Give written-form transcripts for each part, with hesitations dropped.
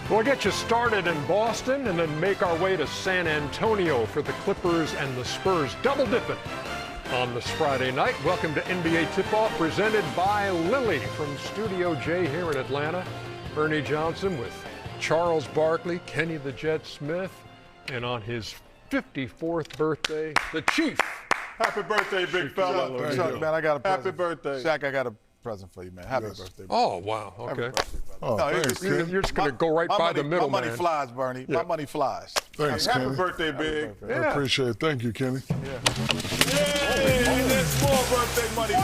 We'll get you started in Boston and then make our way to San Antonio for the Clippers and the Spurs double dipping on this Friday night. Welcome to NBA Tip-Off presented by Lilly from Studio J here in Atlanta. Ernie Johnson with Charles Barkley, Kenny the Jet Smith, and on his 54th birthday, the Chief. Happy birthday, big fella. Chuck, man, I got a present. Happy birthday. Shaq, I got a present for you, man. Happy birthday. Oh, wow. Okay. Oh, thanks, Ken. You're just going to go right by the middle, my money man. flies, Bernie. Yeah. My money flies. Thanks, happy birthday, big. I appreciate it. Thank you, Kenny. Yay! That's more birthday money. Wait,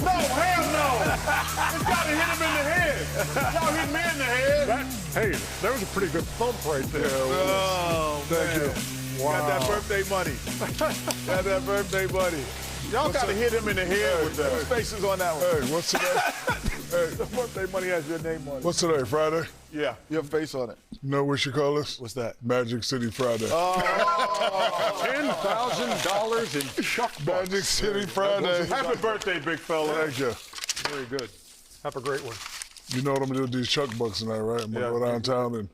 no, hell no. It's got to hit him in the head. Y'all hit me in the head. Hey, that was a pretty good thump right there. Oh, Thank you. Wow. Got that birthday money. Got that birthday money. Y'all got to hit him in the head with that. Whose face is on that one? Hey, what's today? The birthday money has your name on it. What's today, Friday? Yeah. Your face on it. You know what we should call this? What's that? Magic City Friday. $10,000 in Chuck bucks. Magic City Friday. Happy birthday, big fella. Thank you. Very good. Have a great one. You know what I'm going to do with these Chuck bucks tonight, right? I'm going to go downtown and...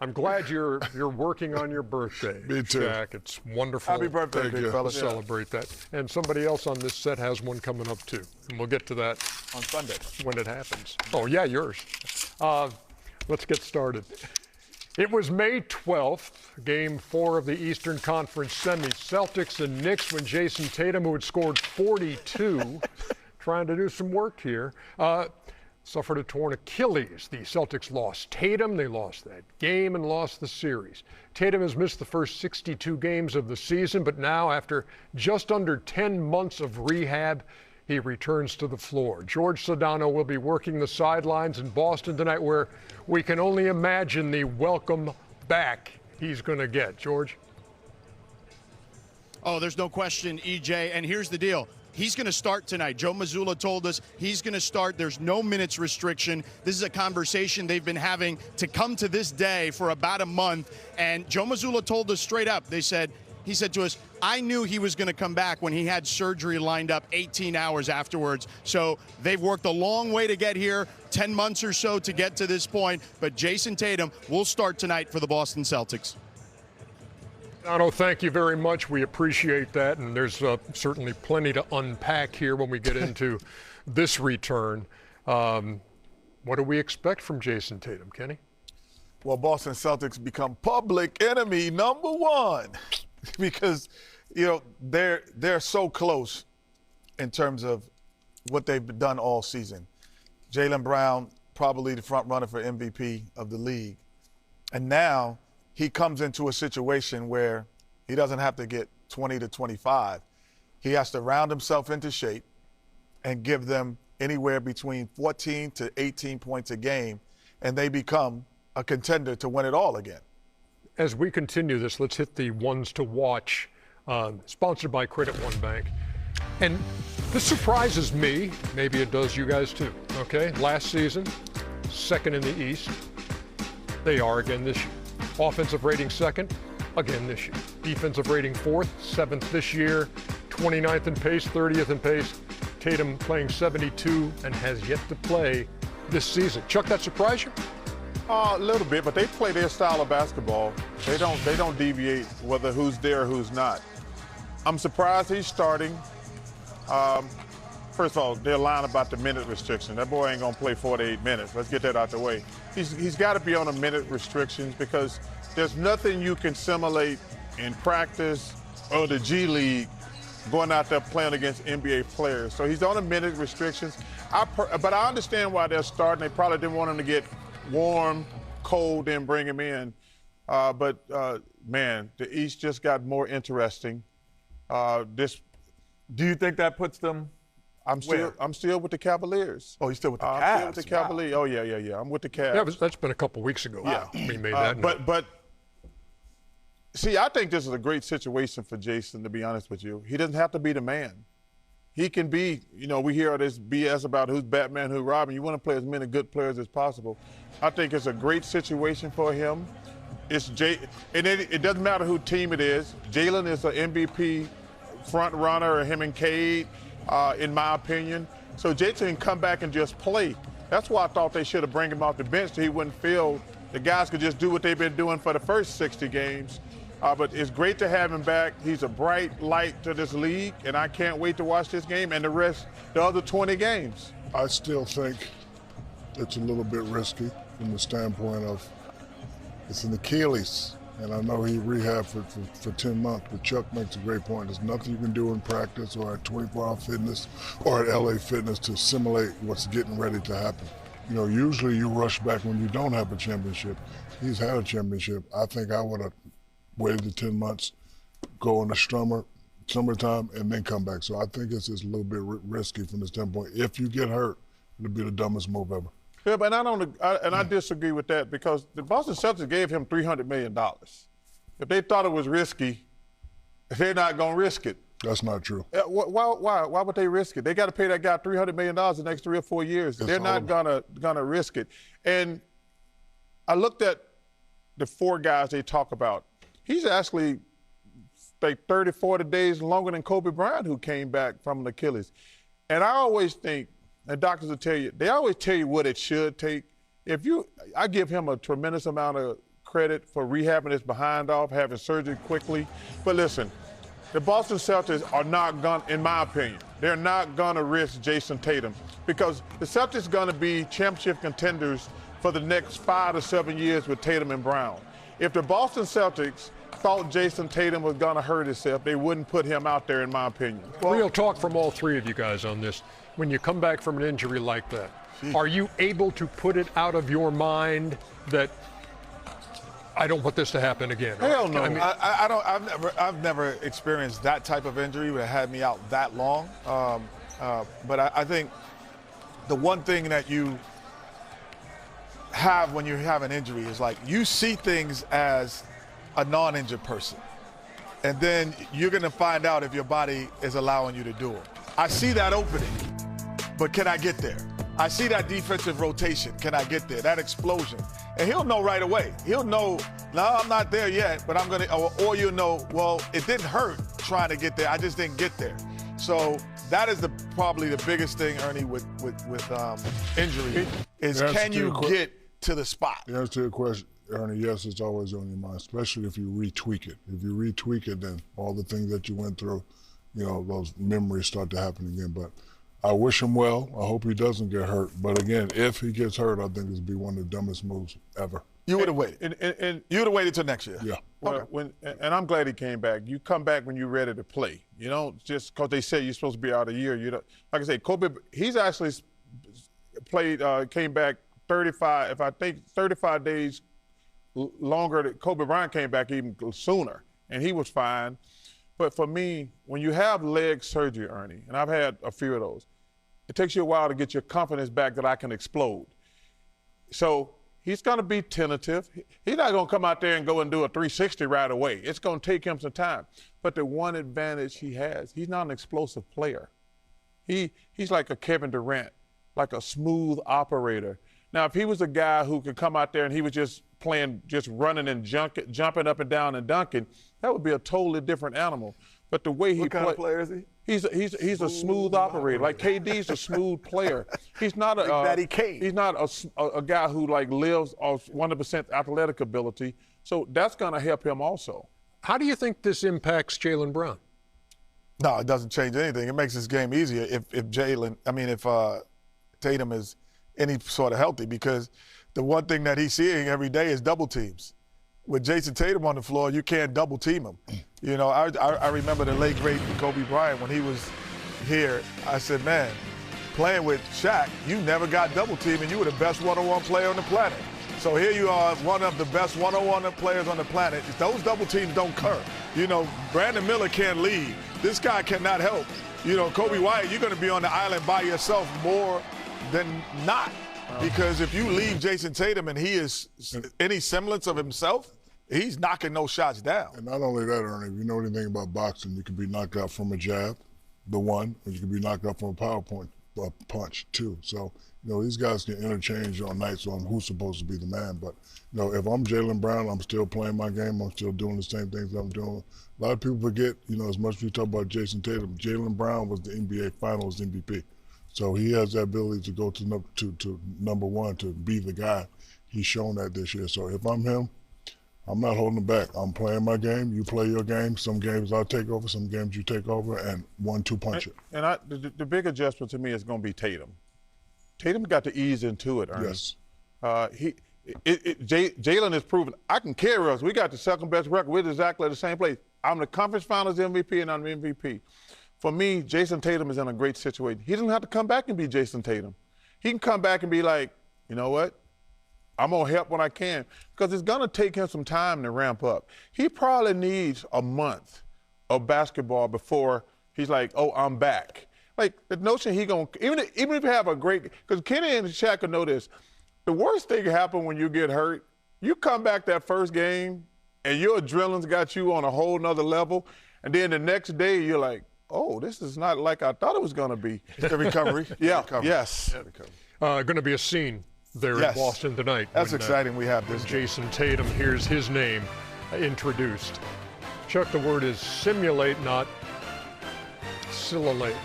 I'm glad you're working on your birthday. Me too. Shaq. It's wonderful. Happy birthday, Thank big you. fella. to celebrate that. And somebody else on this set has one coming up too. And we'll get to that On Sunday. when it happens. Oh, yeah, yours. Let's get started. It was May 12th, Game 4 of the Eastern Conference Semis. Celtics and Knicks when Jayson Tatum, who had scored 42, trying to do some work here, suffered a torn Achilles. The Celtics lost Tatum. They lost that game and lost the series. Tatum has missed the first 62 games of the season, but now after just under 10 months of rehab, he returns to the floor. George Sedano will be working the sidelines in Boston tonight, where we can only imagine the welcome back he's going to get. George? Oh, there's no question, EJ. And here's the deal. He's going to start tonight. Joe Mazzulla told us he's going to start. There's no minutes restriction. This is a conversation they've been having to come to this day for about a month. And Joe Mazzulla told us straight up, he said to us, I knew he was going to come back when he had surgery lined up 18 hours afterwards. So they've worked a long way to get here, 10 months or so to get to this point. But Jayson Tatum will start tonight for the Boston Celtics. Dono, thank you very much. We appreciate that, and there's certainly plenty to unpack here when we get into this return. What do we expect from Jayson Tatum, Kenny? Well, Boston Celtics become public enemy number one because, you know, they're so close in terms of what they've done all season. Jaylen Brown, probably the front runner for MVP of the league. And now he comes into a situation where he doesn't have to get 20 to 25. He has to round himself into shape and give them anywhere between 14 to 18 points a game, and they become a contender to win it all again. As we continue this, let's hit the ones to watch, sponsored by Credit One Bank. And this surprises me. Maybe it does you guys too, okay? Last season, second in the East. They are again this year. Offensive rating second, again this year. Defensive rating fourth, seventh this year. 29th in pace, 30th in pace. Tatum playing 72 and has yet to play this season. Chuck, that surprise you? A little bit, but they play their style of basketball. They don't deviate whether who's there or who's not. I'm surprised he's starting. First of all, they're lying about the minute restriction. That boy ain't gonna play 48 minutes. Let's get that out the way. He's got to be on a minute restriction because there's nothing you can simulate in practice or the G League going out there playing against NBA players. So he's on a minute restrictions. But I understand why they're starting. They probably didn't want him to get warm, cold, then bring him in. Man, the East just got more interesting. Do you think that puts them? I'm still with the Cavaliers. Oh, you're still with the Cavs? I'm still with the Cavaliers. Wow. Oh, yeah. I'm with the Cavs. That's been a couple weeks ago. Yeah. We made that. But see, I think this is a great situation for Jayson, to be honest with you. He doesn't have to be the man. He can be, we hear all this BS about who's Batman, who's Robin. You want to play as many good players as possible. I think it's a great situation for him. And it doesn't matter who team it is. Jaylen is an MVP front runner, him and Cade, in my opinion. So Jayson can come back and just play. That's why I thought they should have bring him off the bench so he wouldn't feel the guys could just do what they've been doing for the first 60 games. But it's great to have him back. He's a bright light to this league, and I can't wait to watch this game and the other 20 games. I still think it's a little bit risky from the standpoint of it's an Achilles, and I know he rehabbed for 10 months, but Chuck makes a great point. There's nothing you can do in practice or at 24-hour fitness or at LA Fitness to simulate what's getting ready to happen. You know, usually you rush back when you don't have a championship. He's had a championship. I think I would have waited the 10 months, go in the summertime, and then come back. So I think it's just a little bit risky from the standpoint. If you get hurt, it'll be the dumbest move ever. Yeah, but I disagree with that because the Boston Celtics gave him $300 million. If they thought it was risky, they're not going to risk it. That's not true. Why would they risk it? They got to pay that guy $300 million the next 3 or 4 years. They're not gonna risk it. And I looked at the 4 guys they talk about. He's actually like 30, 40 days longer than Kobe Bryant, who came back from an Achilles. And I always think, and doctors will tell you, they always tell you what it should take. I give him a tremendous amount of credit for rehabbing his behind off, having surgery quickly. But listen, the Boston Celtics are not going, in my opinion, they're not going to risk Jayson Tatum because the Celtics are going to be championship contenders for the next 5 to 7 years with Tatum and Brown. If the Boston Celtics thought Jayson Tatum was going to hurt himself, they wouldn't put him out there, in my opinion. Real talk from all 3 of you guys on this. When you come back from an injury like that, are you able to put it out of your mind that I don't want this to happen again? Hell no. I mean, I've never experienced that type of injury that had me out that long. But I think the one thing that you have when you have an injury is like you see things as a non-injured person. And then you're going to find out if your body is allowing you to do it. I see that opening, but can I get there? I see that defensive rotation. Can I get there? That explosion. And he'll know right away. He'll know, no, I'm not there yet, but I'm going to, or you'll know, well, it didn't hurt trying to get there. I just didn't get there. So that is probably the biggest thing, Ernie, with injury is can you get to the spot? The answer to your question, Ernie, yes, it's always on your mind, especially if you retweak it. If you retweak it, then all the things that you went through, you know, those memories start to happen again. But I wish him well. I hope he doesn't get hurt. But again, if he gets hurt, I think this would be one of the dumbest moves ever. You would have waited. And you would have waited till next year. Yeah. Well, and I'm glad he came back. You come back when you're ready to play. You know, just because they say you're supposed to be out a year. You know, like I say, Kobe, he's actually played, came back 35 days longer than Kobe Bryant came back even sooner, and he was fine. But for me, when you have leg surgery, Ernie, and I've had a few of those, it takes you a while to get your confidence back that I can explode. So he's going to be tentative. He's not going to come out there and go and do a 360 right away. It's going to take him some time. But the one advantage he has, he's not an explosive player. He's like a Kevin Durant, like a smooth operator. Now, if he was a guy who could come out there and he was just playing, just running and jumping up and down and dunking, that would be a totally different animal. But the way he What kind of player is he? He's a smooth operator. Like KD's a smooth player. He's not a Daddy K. He's not a guy who like lives off 100% athletic ability. So that's going to help him also. How do you think this impacts Jaylen Brown? No, it doesn't change anything. It makes this game easier if Tatum is any sort of healthy, because the one thing that he's seeing every day is double teams. With Jayson Tatum on the floor, you can't double team him. You know, I remember the late great Kobe Bryant when he was here. I said, man, playing with Shaq, you never got double teamed, and you were the best one-on-one player on the planet. So here you are, one of the best one-on-one players on the planet. Those double teams don't occur. You know, Brandon Miller can't lead. This guy cannot help. You know, Kobe White, you're going to be on the island by yourself more than not. Because if you leave Jayson Tatum and he is any semblance of himself, he's knocking those shots down. And not only that, Ernie, if you know anything about boxing, you can be knocked out from a jab, the one, or you can be knocked out from a punch, too. So, you know, these guys can interchange on nights on who's supposed to be the man. But, you know, if I'm Jaylen Brown, I'm still playing my game. I'm still doing the same things I'm doing. A lot of people forget, you know, as much as we talk about Jayson Tatum, Jaylen Brown was the NBA Finals MVP. So he has the ability to go to number one, to be the guy. He's shown that this year. So if I'm him, I'm not holding back. I'm playing my game. You play your game. Some games I'll take over. Some games you take over, and 1-2 punch it. And the big adjustment to me is going to be Tatum. Tatum got to ease into it, Ernest. Yes. Jalen has proven I can carry us. We got the second best record. We're exactly the same place. I'm the conference finals MVP, and I'm the MVP. For me, Jayson Tatum is in a great situation. He doesn't have to come back and be Jayson Tatum. He can come back and be like, you know what? I'm going to help when I can, because it's going to take him some time to ramp up. He probably needs a month of basketball before he's like, oh, I'm back. Like, the notion he going to, even if you have a great, because Kenny and Shaq will know this, the worst thing can happen when you get hurt, you come back that first game and your adrenaline's got you on a whole nother level, and then the next day you're like, oh, this is not like I thought it was going to be. It's the recovery. Yeah, recovery. yes. Going to be a scene there in Boston tonight. That's when, exciting. We have this. Jayson Tatum hears his name introduced. Chuck, the word is simulate, not simulate.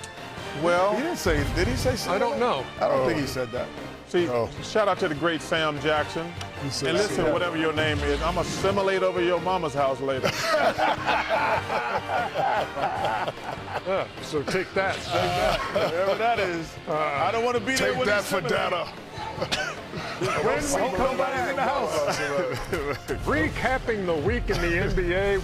Well, He didn't say, did he say something? I don't know. I don't think he said that. See, shout out to the great Sam Jackson. said And listen, whatever your name is, I'm going to simulate over your mama's house later. So take that. Whatever that is. I don't want to be there Take when that he's for simulating. data. When we come back in the house. Recapping the week in the NBA.